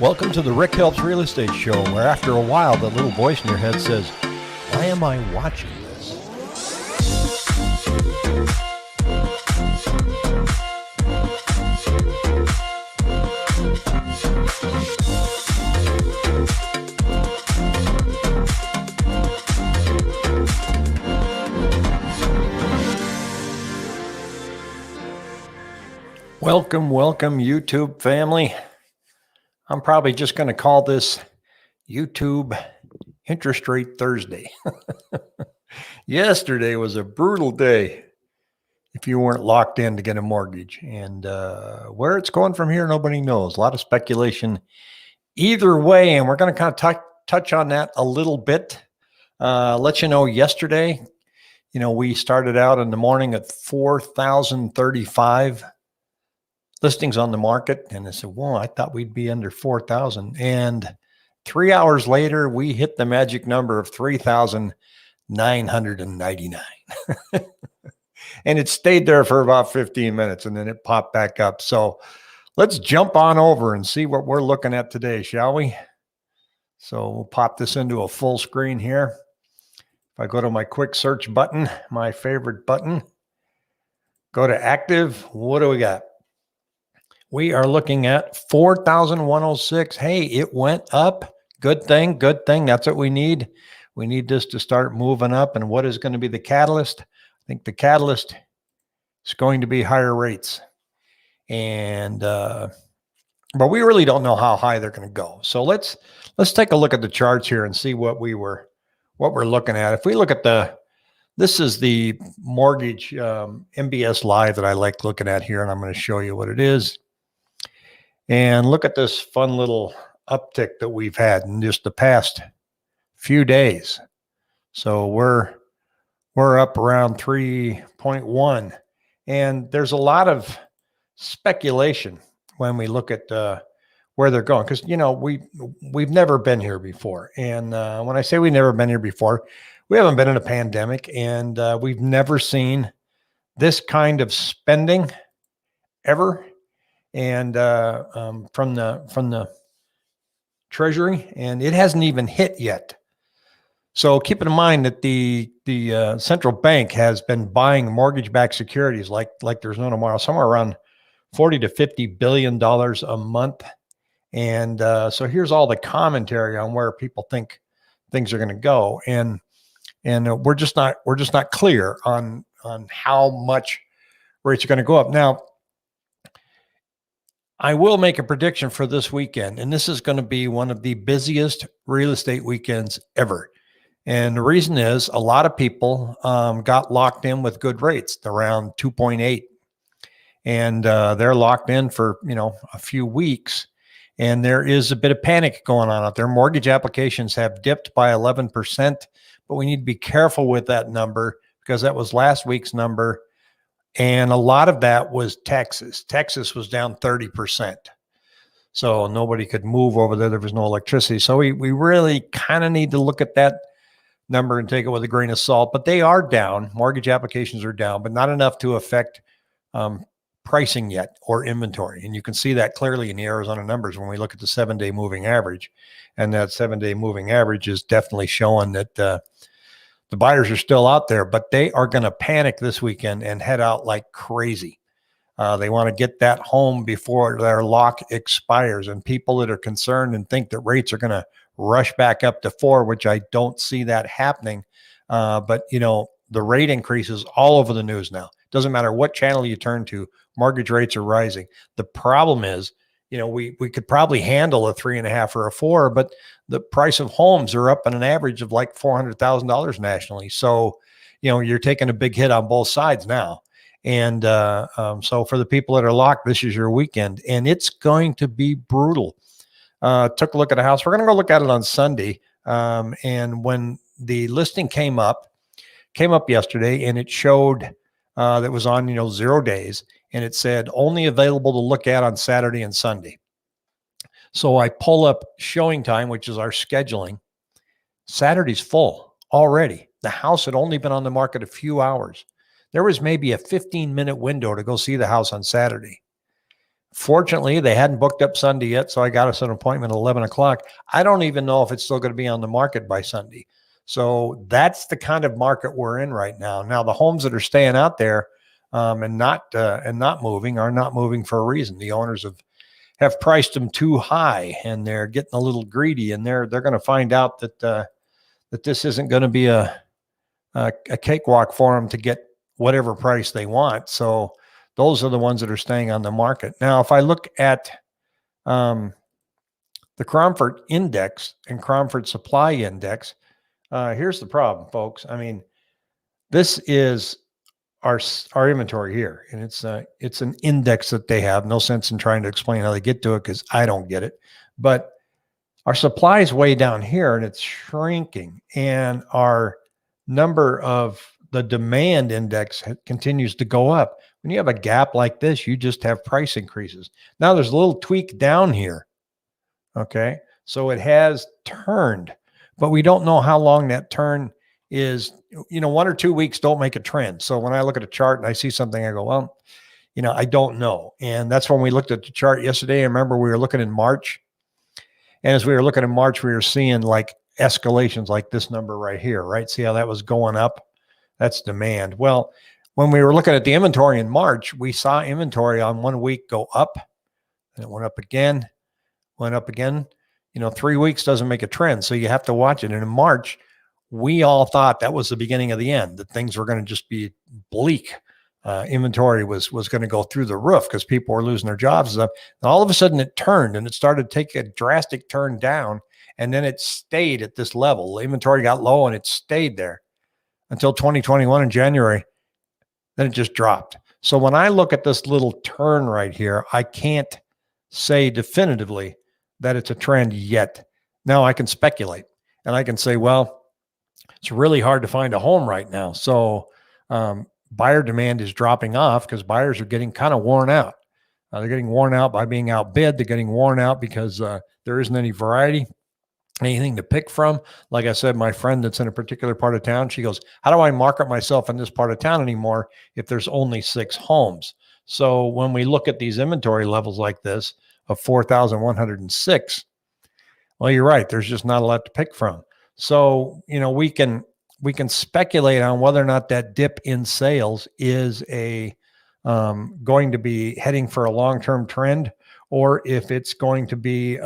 Welcome to the Rick Helps Real Estate Show, where after a while, the little voice in your head says, why am I watching this? Welcome, YouTube family. I'm probably just going to call this YouTube Interest Rate Thursday. Yesterday was a brutal day if you weren't locked in to get a mortgage. And where it's going from here, nobody knows. A lot of speculation either way. And we're going to kind of touch on that a little bit. Let you know, yesterday, we started out in the morning at 4,035 listings on the market. And I said, whoa, I thought we'd be under 4,000. And 3 hours later, we hit the magic number of 3,999. And it stayed there for about 15 minutes and then it popped back up. So let's jump on over and see what we're looking at today, shall we? So we'll pop this into a full screen here. If I go to my quick search button, my favorite button, go to active, what do we got? We are looking at 4,106. Hey, it went up. Good thing. That's what we need. We need this to start moving up. And what is going to be the catalyst? I think the catalyst is going to be higher rates. And but we really don't know how high they're going to go. So let's take a look at the charts here and see what we're looking at. If we look at this is the mortgage MBS Live that I like looking at here, and I'm going to show you what it is. And look at this fun little uptick that we've had in just the past few days. So we're up around 3.1. And there's a lot of speculation when we look at where they're going. Because, we've never been here before. And when I say we've never been here before, we haven't been in a pandemic. And we've never seen this kind of spending ever. And from the Treasury, and it hasn't even hit yet. So keep in mind that the central bank has been buying mortgage-backed securities like there's no tomorrow, somewhere around $40 to $50 billion a month. And so here's all the commentary on where people think things are going to go, and we're just not clear on how much rates are going to go up now. I will make a prediction for this weekend, and this is going to be one of the busiest real estate weekends ever. And the reason is a lot of people got locked in with good rates around 2.8, and they're locked in for a few weeks. And there is a bit of panic going on out there. Mortgage applications have dipped by 11%, but we need to be careful with that number because that was last week's number. And a lot of that was Texas. Texas was down 30%. So nobody could move over there. There was no electricity. So we really kind of need to look at that number and take it with a grain of salt. But they are down. Mortgage applications are down, but not enough to affect pricing yet or inventory. And you can see that clearly in the Arizona numbers when we look at the 7-day moving average. And that 7-day moving average is definitely showing that the buyers are still out there, but they are going to panic this weekend and head out like crazy. They want to get that home before their lock expires. And people that are concerned and think that rates are going to rush back up to 4, which I don't see that happening. But, the rate increases all over the news now. Doesn't matter what channel you turn to, mortgage rates are rising. The problem is, we could probably handle a 3.5 or a 4, but the price of homes are up on an average of like $400,000 nationally. So, you're taking a big hit on both sides now. And so for the people that are locked, this is your weekend, and it's going to be brutal. Took a look at a house. We're going to go look at it on Sunday. And when the listing came up yesterday, and it showed that was on, 0 days. And it said only available to look at on Saturday and Sunday. So I pull up showing time, which is our scheduling. Saturday's full already. The house had only been on the market a few hours. There was maybe a 15-minute window to go see the house on Saturday. Fortunately, they hadn't booked up Sunday yet, so I got us an appointment at 11 o'clock. I don't even know if it's still going to be on the market by Sunday. So that's the kind of market we're in right now. Now, the homes that are staying out there and not moving are not moving for a reason. The owners have priced them too high, and they're getting a little greedy, and they're going to find out that this isn't going to be a cakewalk for them to get whatever price they want. So those are the ones that are staying on the market. Now, if I look at the Cromford Index and Cromford Supply Index, here's the problem, folks. I mean, this is our inventory here, and it's an index that they have. No sense in trying to explain how they get to it because I don't get it. But our supply is way down here, and it's shrinking, and our number of the demand index continues to go up. When you have a gap like this, you just have price increases. Now there's a little tweak down here. Okay. So it has turned, but we don't know how long that turn is. 1 or 2 weeks don't make a trend. So when I look at a chart and I see something, I go, well, I don't know. And that's when we looked at the chart yesterday. I remember we were looking in March. And as we were looking in March, we were seeing like escalations like this number right here, right? See how that was going up? That's demand. Well, when we were looking at the inventory in March, we saw inventory on 1 week go up, and it went up again. 3 weeks doesn't make a trend, so you have to watch it. And in March, we all thought that was the beginning of the end, that things were going to just be bleak. Inventory was going to go through the roof because people were losing their jobs and stuff. And all of a sudden it turned, and it started to take a drastic turn down, and then it stayed at this level. The inventory got low, and it stayed there until 2021 in January. Then it just dropped. So when I look at this little turn right here, I can't say definitively that it's a trend yet. Now I can speculate, and I can say, well, it's really hard to find a home right now. So buyer demand is dropping off because buyers are getting kind of worn out. They're getting worn out by being outbid. They're getting worn out because there isn't any variety, anything to pick from. Like I said, my friend that's in a particular part of town, she goes, how do I market myself in this part of town anymore if there's only 6 homes? So when we look at these inventory levels like this of 4,106, well, you're right. There's just not a lot to pick from. So, we can speculate on whether or not that dip in sales is going to be heading for a long-term trend, or if it's going to be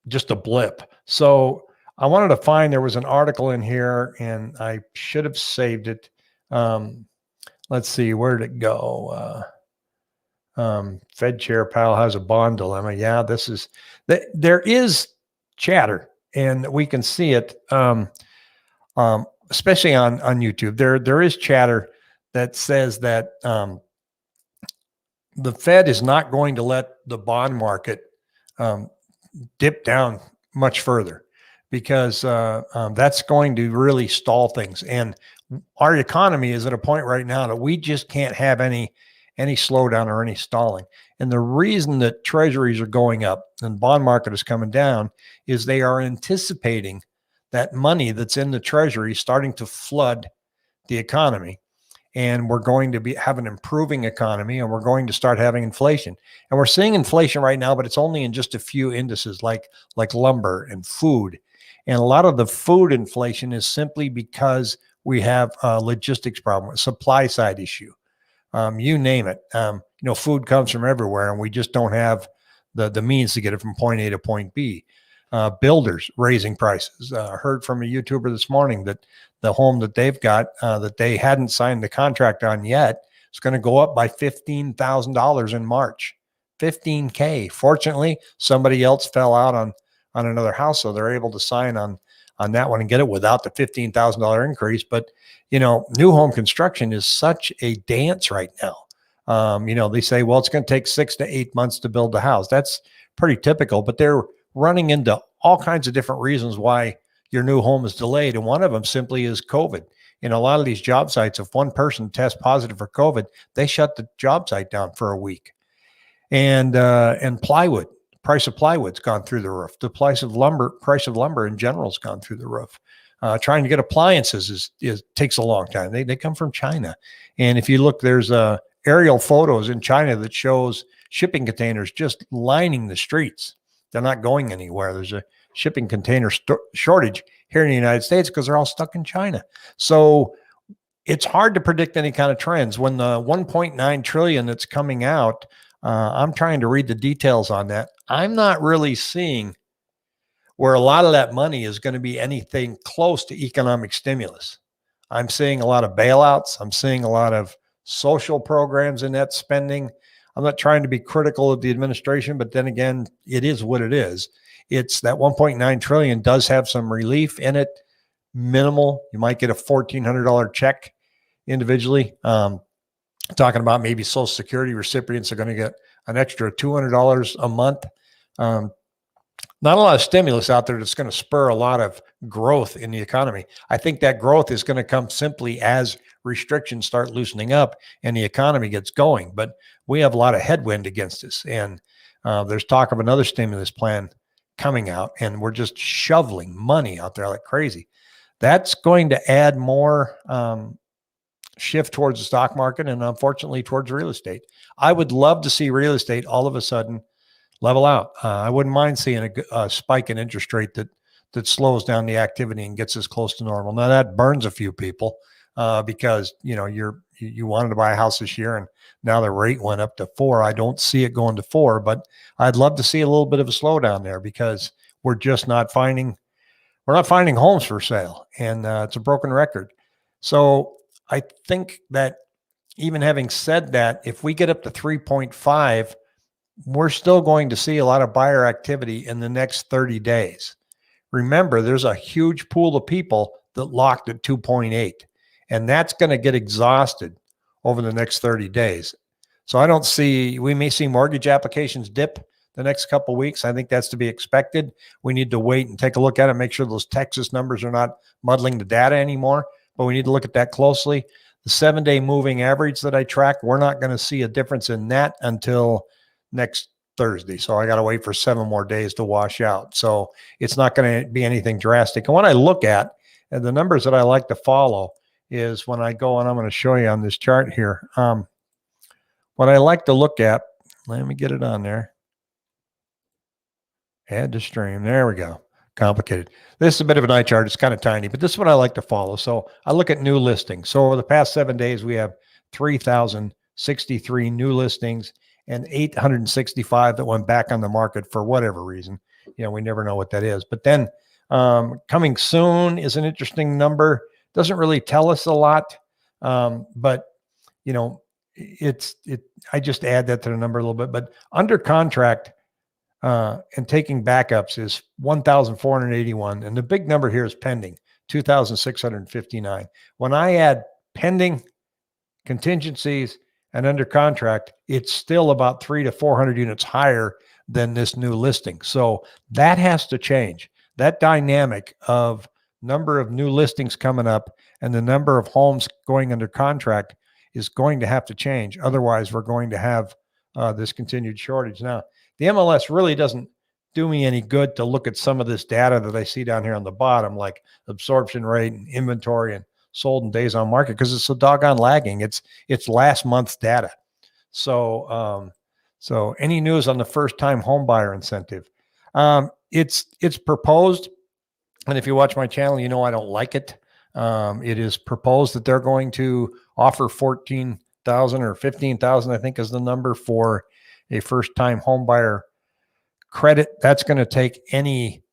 just a blip. So I wanted to find, there was an article in here, and I should have saved it. Let's see, where did it go? Fed Chair Powell has a bond dilemma. Yeah, there is chatter, and we can see it, especially on YouTube. There is chatter that says that the Fed is not going to let the bond market dip down much further, because that's going to really stall things. And our economy is at a point right now that we just can't have any slowdown or any stalling. And the reason that treasuries are going up and bond market is coming down is they are anticipating that money that's in the treasury starting to flood the economy. And we're going to have an improving economy, and we're going to start having inflation. And we're seeing inflation right now, but it's only in just a few indices like lumber and food. And a lot of the food inflation is simply because we have a logistics problem, a supply side issue. You name it. Food comes from everywhere, and we just don't have the means to get it from point A to point B. Builders raising prices. Heard from a YouTuber this morning that the home that they've got that they hadn't signed the contract on yet is going to go up by $15,000 in March. $15K. Fortunately, somebody else fell out on another house, so they're able to sign on that one and get it without the $15,000 increase. But new home construction is such a dance right now. They say, well, it's going to take 6 to 8 months to build the house. That's pretty typical, but they're running into all kinds of different reasons why your new home is delayed. And one of them simply is COVID. In a lot of these job sites, if one person tests positive for COVID, they shut the job site down for a week. And plywood, price of plywood's gone through the roof. The price of lumber in general has gone through the roof. Trying to get appliances takes a long time. They come from China. And if you look, there's aerial photos in China that shows shipping containers just lining the streets. They're not going anywhere. There's a shipping container shortage here in the United States because they're all stuck in China. So it's hard to predict any kind of trends. When the 1.9 trillion that's coming out, I'm trying to read the details on that. I'm not really seeing where a lot of that money is going to be anything close to economic stimulus. I'm seeing a lot of bailouts. I'm seeing a lot of social programs in that spending. I'm not trying to be critical of the administration, but then again, it is what it is. It's that 1.9 trillion does have some relief in it, minimal. You might get a $1,400 check individually. Talking about maybe Social Security recipients are going to get an extra $200 a month. Not a lot of stimulus out there that's going to spur a lot of growth in the economy. I think that growth is going to come simply as restrictions start loosening up and the economy gets going. But we have a lot of headwind against us. And there's talk of another stimulus plan coming out, and we're just shoveling money out there like crazy. That's going to add more shift towards the stock market and unfortunately towards real estate. I would love to see real estate all of a sudden level out. I wouldn't mind seeing a spike in interest rate that slows down the activity and gets us close to normal. Now that burns a few people because you wanted to buy a house this year and now the rate went up to 4. I don't see it going to 4, but I'd love to see a little bit of a slowdown there because we're not finding homes for sale, and it's a broken record. So I think that even having said that, if we get up to 3.5, we're still going to see a lot of buyer activity in the next 30 days. Remember, there's a huge pool of people that locked at 2.8, and that's going to get exhausted over the next 30 days. So we may see mortgage applications dip the next couple of weeks. I think that's to be expected. We need to wait and take a look at it, make sure those Texas numbers are not muddling the data anymore, but we need to look at that closely. The 7-day moving average that I track, we're not going to see a difference in that until next Thursday. So I got to wait for 7 more days to wash out. So it's not going to be anything drastic. And what I look at, and the numbers that I like to follow is when I go, and I'm going to show you on this chart here. What I like to look at, let me get it on there. Add to stream. There we go. Complicated. This is a bit of an eye chart. It's kind of tiny, but this is what I like to follow. So I look at new listings. So over the past 7 days, we have 3,063 new listings and 865 that went back on the market for whatever reason. We never know what that is. But then coming soon is an interesting number. Doesn't really tell us a lot, but I just add that to the number a little bit. But under contract and taking backups is 1,481, and the big number here is pending, 2,659. When I add pending, contingencies, and under contract, it's still about 300 to 400 units higher than this new listing. So that has to change. That dynamic of number of new listings coming up and the number of homes going under contract is going to have to change. Otherwise, we're going to have this continued shortage. Now, the MLS really doesn't do me any good to look at some of this data that I see down here on the bottom, like absorption rate and inventory and sold in days on market, because it's so doggone lagging. It's last month's data. So any news on the first time home buyer incentive? It's proposed. And if you watch my channel, I don't like it. It is proposed that they're going to offer 14,000 or 15,000, I think is the number, for a first time home buyer credit. That's going to take any,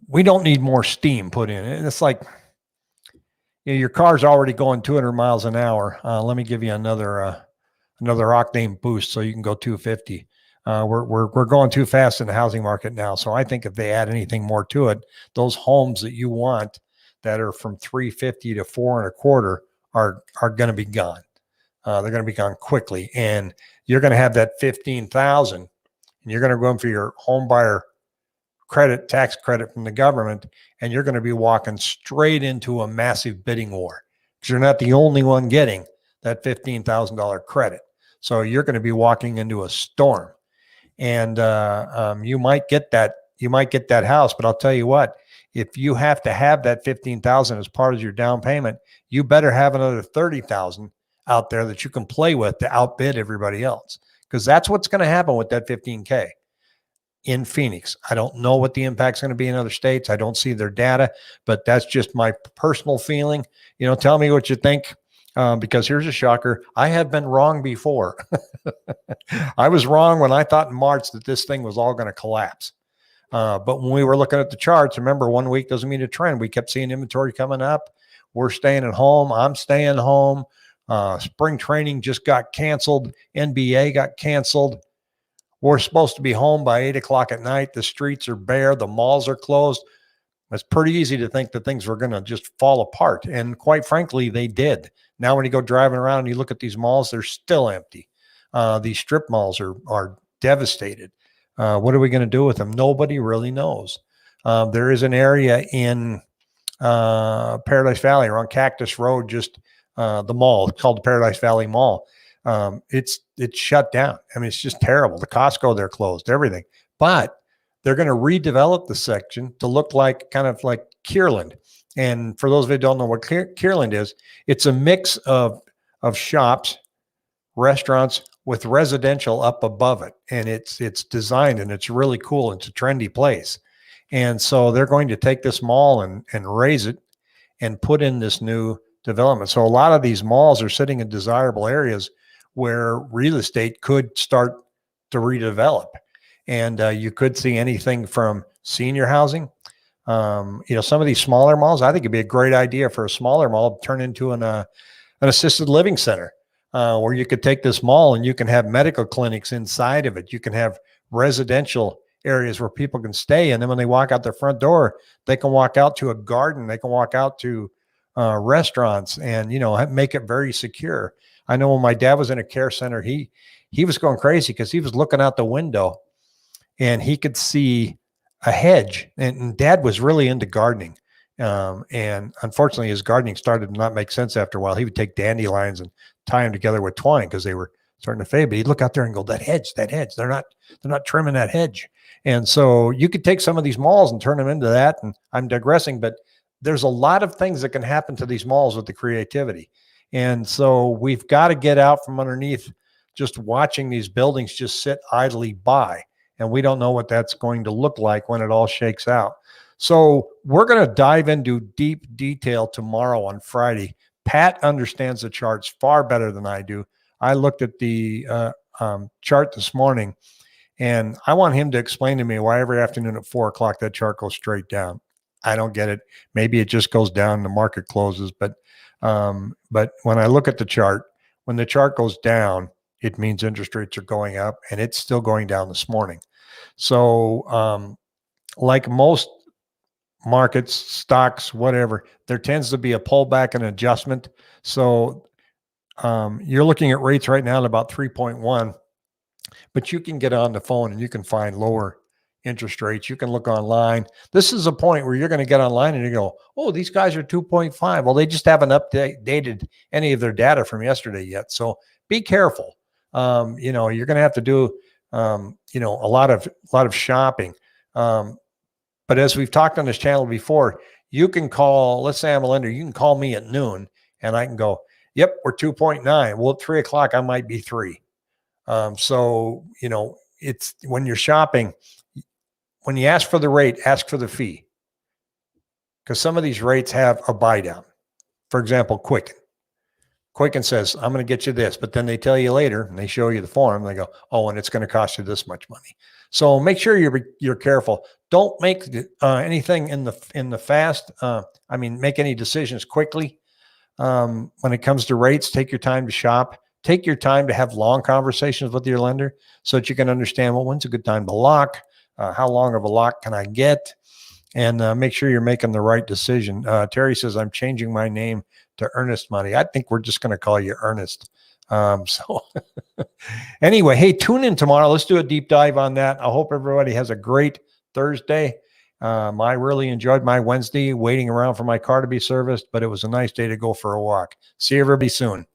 we don't need more steam put in it. It's like, your car's already going 200 miles an hour. Let me give you another octane boost so you can go 250. We're going too fast in the housing market now. So I think if they add anything more to it, those homes that you want that are from 350 to 4.25 are going to be gone. They're going to be gone quickly, and you're going to have that 15,000, and you're going to go in for your home buyer credit, tax credit from the government, and you're going to be walking straight into a massive bidding war because you're not the only one getting that $15,000 credit. So you're going to be walking into a storm, and you might get that. You might get that house, but I'll tell you what: if you have to have that $15,000 as part of your down payment, you better have another $30,000 out there that you can play with to outbid everybody else. Because that's what's going to happen with that 15K in Phoenix. I don't know what the impact's going to be in other states. I don't see their data, but that's just my personal feeling. Tell me what you think. Because here's a shocker. I have been wrong before. I was wrong when I thought in March that this thing was all going to collapse. But when we were looking at the charts, remember, 1 week doesn't mean a trend. We kept seeing inventory coming up. We're staying at home. I'm staying home. Spring training just got canceled. NBA got canceled. We're supposed to be home by 8 o'clock at night. The streets are bare. The malls are closed. It's pretty easy to think that things were going to just fall apart. And quite frankly, they did. Now, when you go driving around and you look at these malls, they're still empty. These strip malls are devastated. What are we going to do with them? Nobody really knows. There is an area in Paradise Valley around Cactus Road, just the mall. It's called the Paradise Valley Mall. It's shut down. I mean, it's just terrible. The Costco, they're closed, everything. But they're going to redevelop the section to look like kind of like Kierland. And for those of you who don't know what Kierland is, it's a mix of shops, restaurants with residential up above it. And it's designed and it's really cool. It's a trendy place. And so they're going to take this mall and raise it and put in this new development. So a lot of these malls are sitting in desirable areas where real estate could start to redevelop. And you could see anything from senior housing. Some of these smaller malls, I think it'd be a great idea for a smaller mall to turn into an assisted living center where you could take this mall and you can have medical clinics inside of it. You can have residential areas where people can stay. And then when they walk out their front door, they can walk out to a garden. They can walk out to restaurants and, make it very secure. I know when my dad was in a care center, he was going crazy because he was looking out the window and he could see a hedge. And Dad was really into gardening. And unfortunately, his gardening started to not make sense after a while. He would take dandelions and tie them together with twine because they were starting to fade. But he'd look out there and go, that hedge, they're not trimming that hedge. And so you could take some of these malls and turn them into that. And I'm digressing, but there's a lot of things that can happen to these malls with the creativity. And so we've got to get out from underneath just watching these buildings just sit idly by. And we don't know what that's going to look like when it all shakes out. So we're going to dive into deep detail tomorrow on Friday. Pat understands the charts far better than I do. I looked at the chart this morning, and I want him to explain to me why every afternoon at 4 o'clock that chart goes straight down. I don't get it. Maybe it just goes down and the market closes. But when I look at the chart, when the chart goes down, it means interest rates are going up, and it's still going down this morning. So like most markets, stocks, whatever, there tends to be a pullback and adjustment. So you're looking at rates right now at about 3.1, but you can get on the phone and you can find lower interest rates. You can look online. This is a point where you're going to get online and you go, oh, these guys are 2.5. Well, they just haven't updated any of their data from yesterday yet. So be careful. You're going to have to do a lot of shopping. But as we've talked on this channel before, you can call, let's say I'm a lender, you can call me at noon and I can go, yep, we're 2.9. Well, at 3 o'clock, I might be 3. So, it's when you're shopping, when you ask for the rate, ask for the fee. Because some of these rates have a buy down. For example, Quicken says, I'm going to get you this, but then they tell you later and they show you the form. They go, oh, and it's going to cost you this much money. So make sure you're careful. Don't make anything in the fast. Make any decisions quickly. When it comes to rates, take your time to shop. Take your time to have long conversations with your lender so that you can understand, well, when's a good time to lock? How long of a lock can I get? And make sure you're making the right decision. Terry says, I'm changing my name to Ernest Money. I think we're just going to call you Ernest. Anyway, hey, tune in tomorrow. Let's do a deep dive on that. I hope everybody has a great Thursday. I really enjoyed my Wednesday waiting around for my car to be serviced, but it was a nice day to go for a walk. See everybody soon.